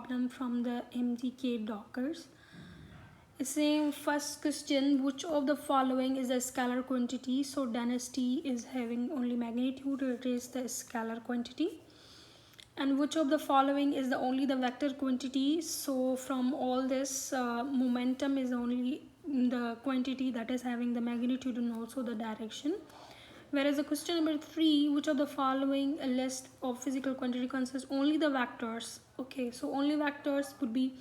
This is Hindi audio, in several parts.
problem from the MGK Dockers. Same first question, which of the following is a scalar quantity? So density is having only magnitude, it is the scalar quantity. And which of the following is the only the vector quantity? So from all this, momentum is only the quantity that is having the magnitude and also the direction. Whereas the question number 3, which of the following a list of physical quantity consists only the vectors? Okay, so only vectors would be,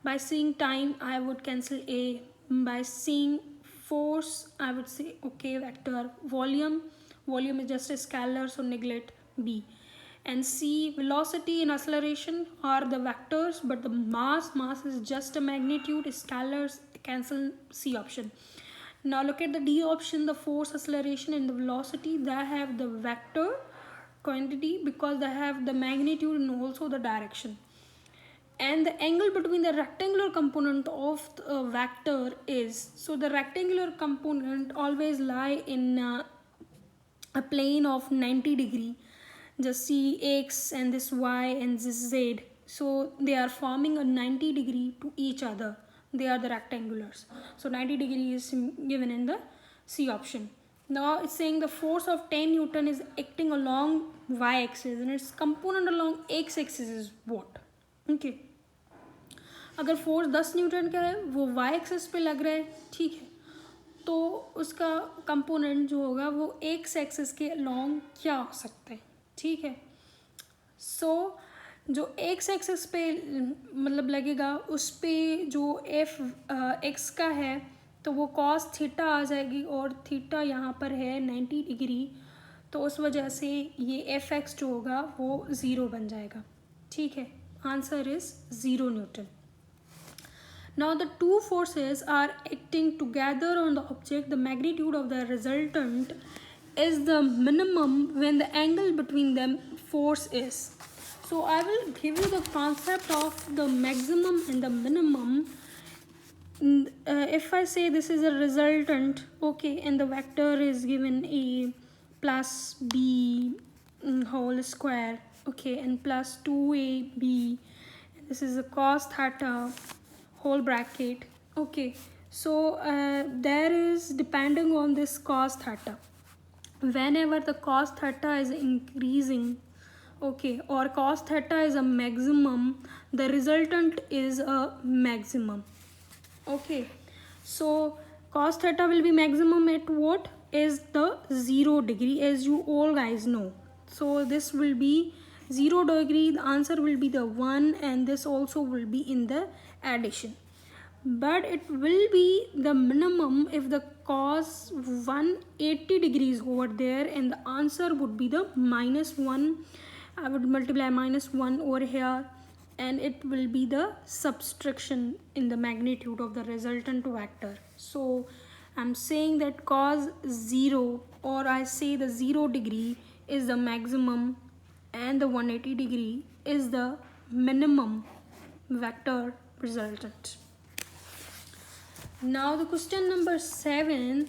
by seeing time I would cancel A, by seeing force I would say okay vector, volume is just a scalar so neglect B, and C, velocity and acceleration are the vectors but the mass is just a magnitude, scalars, cancel C option. Now look at the D option, the force, acceleration and the velocity, they have the vector quantity because they have the magnitude and also the direction. And the angle between the rectangular component of the vector is, so the rectangular component always lie in a plane of 90 degree. Just see x and this y and this z, so they are forming a 90 degree to each other, they are the rectangulars, so 90 degree is given in the C option. Now it's saying the force of 10 Newton is acting along y axis and its component along x axis is what? Okay, अगर फोर्स 10 न्यूटन का है वो y एक्सिस पे लग रहा है, ठीक है, तो उसका कंपोनेंट जो होगा वो x एक्सिस के अलोंग क्या हो सकता है, ठीक है. सो जो x एक्सिस पे मतलब लगेगा उस पे जो x का है तो वो cos थीटा आ जाएगी और थीटा यहाँ पर है 90 डिग्री, तो उस वजह से ये fx जो होगा वो 0 बन जाएगा, ठीक है. Answer is 0 Newton. Now the two forces are acting together on the object. The magnitude of the resultant is the minimum when the angle between them force is. So I will give you the concept of the maximum and the minimum. If I say this is a resultant, okay, and the vector is given a plus b whole square, okay, and plus 2ab, this is a cos theta whole bracket, okay, so there is depending on this cos theta, whenever the cos theta is increasing, okay, or cos theta is a maximum, the resultant is a maximum, okay, so cos theta will be maximum at what is the 0 degree, as you all guys know, so this will be 0 degree, the answer will be the 1 and this also will be in the addition, but it will be the minimum if the cos 180 degrees over there and the answer would be the -1. I would multiply -1 over here and it will be the subtraction in the magnitude of the resultant vector. So I'm saying that cos 0, or I say the 0 degree is the maximum and the 180 degree is the minimum vector resultant. Now the question number 7,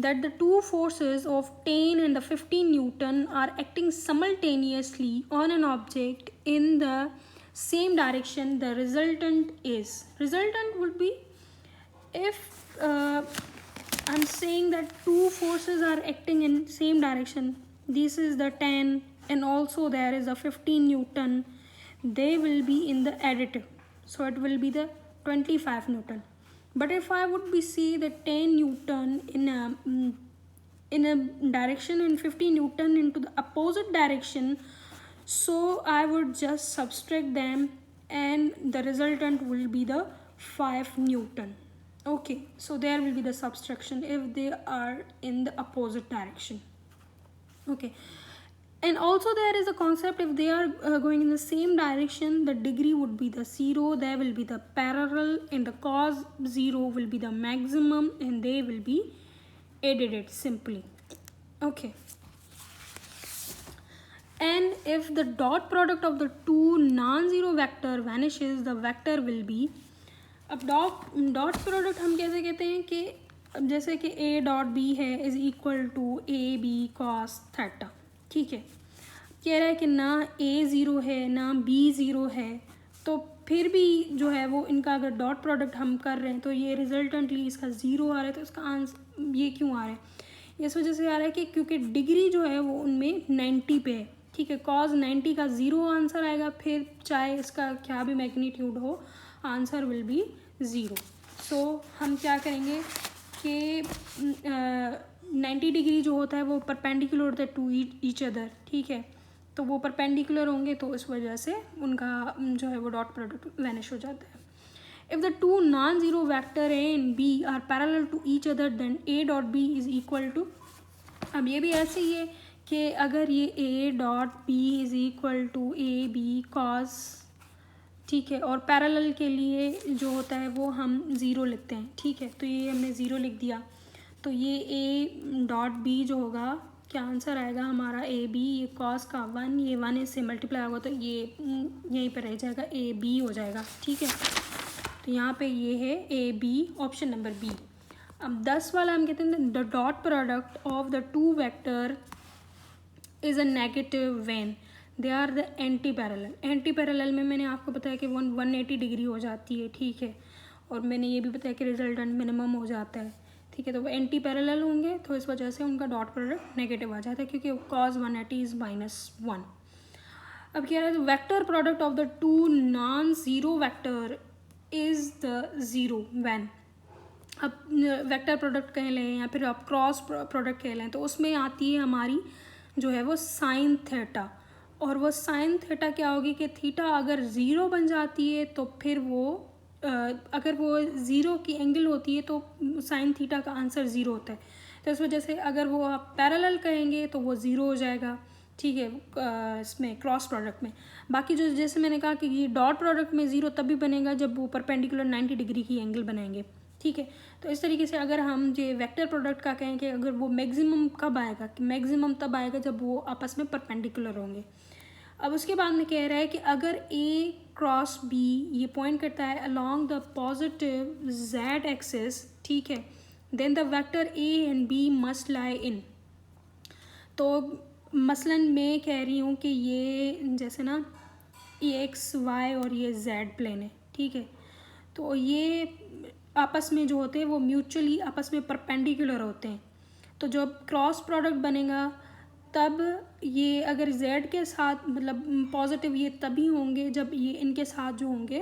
that the two forces of 10 and the 15 Newton are acting simultaneously on an object in the same direction, the resultant is. Resultant would be if I'm saying that two forces are acting in same direction, this is the 10 and also there is a 15 Newton, they will be in the additive, so it will be the 25 Newton. But if I would be see the 10 Newton in a direction and 50 Newton into the opposite direction, so I would just subtract them and the resultant will be the 5 Newton. Okay, so there will be the subtraction if they are in the opposite direction. Okay, and also there is a concept, if they are going in the same direction, the degree would be the 0, there will be the parallel and the cos 0 will be the maximum and they will be added simply. Okay, and if the dot product of the two non-zero vector vanishes, the vector will be, अब डॉट प्रोडक्ट हम कैसे कहते हैं कि अब जैसे कि a डॉट b है is equal to A B cos theta, ठीक है, कह रहा है कि ना a 0 है ना b 0 है, तो फिर भी जो है वो इनका अगर डॉट प्रोडक्ट हम कर रहे हैं तो ये रिजल्टेंटली इसका 0 आ रहा है। तो इसका आंसर ये क्यों आ रहा है, इस वजह से आ रहा है कि क्योंकि डिग्री जो है वो उनमें 90 पे है, ठीक है। कॉज 90 का 0 आंसर आएगा, फिर चाहे इसका क्या भी मैग्नीट्यूड हो आंसर विल बी 0। सो हम क्या करेंगे कि 90 डिग्री जो होता है वो परपेंडिकुलर होता है टू ईच अदर, ठीक है। तो वो परपेंडिकुलर होंगे तो इस वजह से उनका जो है वो डॉट प्रोडक्ट वैनिश हो जाता है। If the two non zero vector A and B are parallel to each other then A dot B is equal to, अब ये भी ऐसे ही है कि अगर ये A dot B is equal to A B cos, ठीक है, और पैरेलल के लिए जो होता है वो हम 0 लिखते हैं, ठीक है। तो ये हमने 0 लिख दिया, तो ये ए डॉट बी जो होगा क्या आंसर आएगा हमारा ए बी, ये कॉस का 1, ये 1 इससे मल्टीप्लाई होगा तो ये यहीं पर रह जाएगा ए बी हो जाएगा, ठीक है। तो यहाँ पे ये है A B, option number B. अब 10 वाला हम कहते हैं the dot product of the two vector is a negative when they are the anti parallel. Anti parallel में मैंने आपको बताया कि 180 डिग्री हो जाती है, ठीक है, और मैंने ये भी बताया कि रिजल्टेंट मिनिमम हो जाता है, ठीक है। तो वो एंटी पैरेलल होंगे तो इस वजह से उनका डॉट प्रोडक्ट नेगेटिव आ जाता है क्योंकि कॉज 180 इज़ -1। अब क्या है, vector product of the two non zero vector is the zero when, अब वेक्टर प्रोडक्ट कह लें या फिर आप क्रॉस प्रोडक्ट कह लें तो उसमें आती है हमारी जो है वो साइन थीटा, और वो साइन थीटा क्या होगी कि थीटा अगर 0 बन जाती है तो फिर वो अगर वो 0 की एंगल होती है तो साइन थीटा का आंसर 0 होता है। तो इस वजह से अगर वो आप पैरेलल कहेंगे तो वो 0 हो जाएगा, ठीक है, इसमें क्रॉस प्रोडक्ट में। बाकी जो जैसे मैंने कहा कि ये डॉट प्रोडक्ट में 0 तभी बनेगा जब वो परपेंडिकुलर 90 डिग्री की एंगल बनाएंगे, ठीक है। तो इस तरीके से अगर हम ये वेक्टर प्रोडक्ट का कहें कि अगर वो मैक्सिमम कब आएगा, कि मैक्सिमम तब आएगा जब वो आपस में परपेंडिकुलर होंगे। अब उसके बाद में कह रहा है कि अगर ए क्रॉस बी ये पॉइंट करता है along the positive Z axis, ठीक है, then the vector A and B must lie in. तो मसलन मैं कह रही हूँ कि ये जैसे ना ये एक्स वाई और ये जेड प्लेन है, ठीक है, तो ये आपस में जो होते हैं वो म्यूचुअली आपस में परपेंडिकुलर होते हैं। तो जब क्रॉस प्रोडक्ट बनेगा तब ये अगर z के साथ मतलब पॉजिटिव ये तभी होंगे जब ये इनके साथ जो होंगे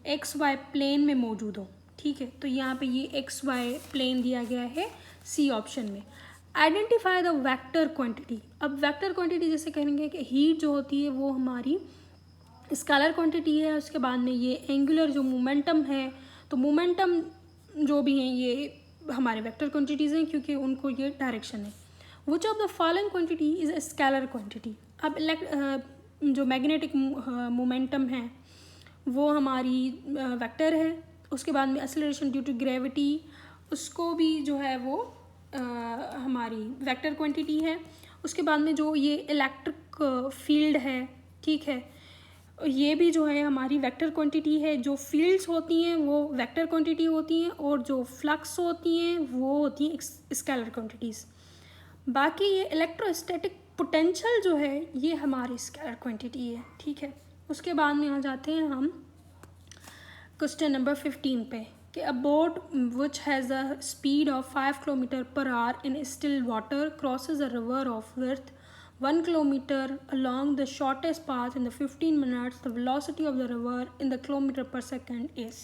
एक्स वाई प्लेन में मौजूद हो, ठीक है। तो यहाँ पे ये एक्स वाई प्लेन दिया गया है सी ऑप्शन में। Identify the vector quantity. अब वेक्टर क्वांटिटी जैसे कहेंगे कि हीट जो होती है वो हमारी स्केलर क्वांटिटी है, उसके बाद में ये एंगुलर जो मोमेंटम है, तो मोमेंटम जो भी हैं ये हमारे वेक्टर क्वांटिटीज़ हैं क्योंकि उनको ये डायरेक्शन है। Which of the following quantity is a scalar quantity. अब जो मैग्नेटिक मोमेंटम है वो हमारी वेक्टर है, उसके बाद में एक्सेलरेशन ड्यू टू ग्रेविटी उसको भी जो है वो हमारी वेक्टर क्वांटिटी है। उसके बाद में जो ये इलेक्ट्रिक फील्ड है, ठीक है, ये भी जो है हमारी वेक्टर क्वांटिटी है। जो फील्ड्स होती हैं वो वेक्टर क्वांटिटी होती हैं और जो फ्लक्स होती हैं वो होती हैं स्केलर क्वांटिटीज़। बाकी ये इलेक्ट्रोस्टैटिक पोटेंशियल जो है ये हमारी स्केलर क्वांटिटी है, ठीक है। उसके बाद में आ जाते हैं हम क्वेश्चन नंबर 15 पे कि अ boat which has a speed of 5 kilometre per hour in still water crosses a river of width 1 kilometre along the shortest path in the 15 minutes. The velocity of the river in the kilometer per second is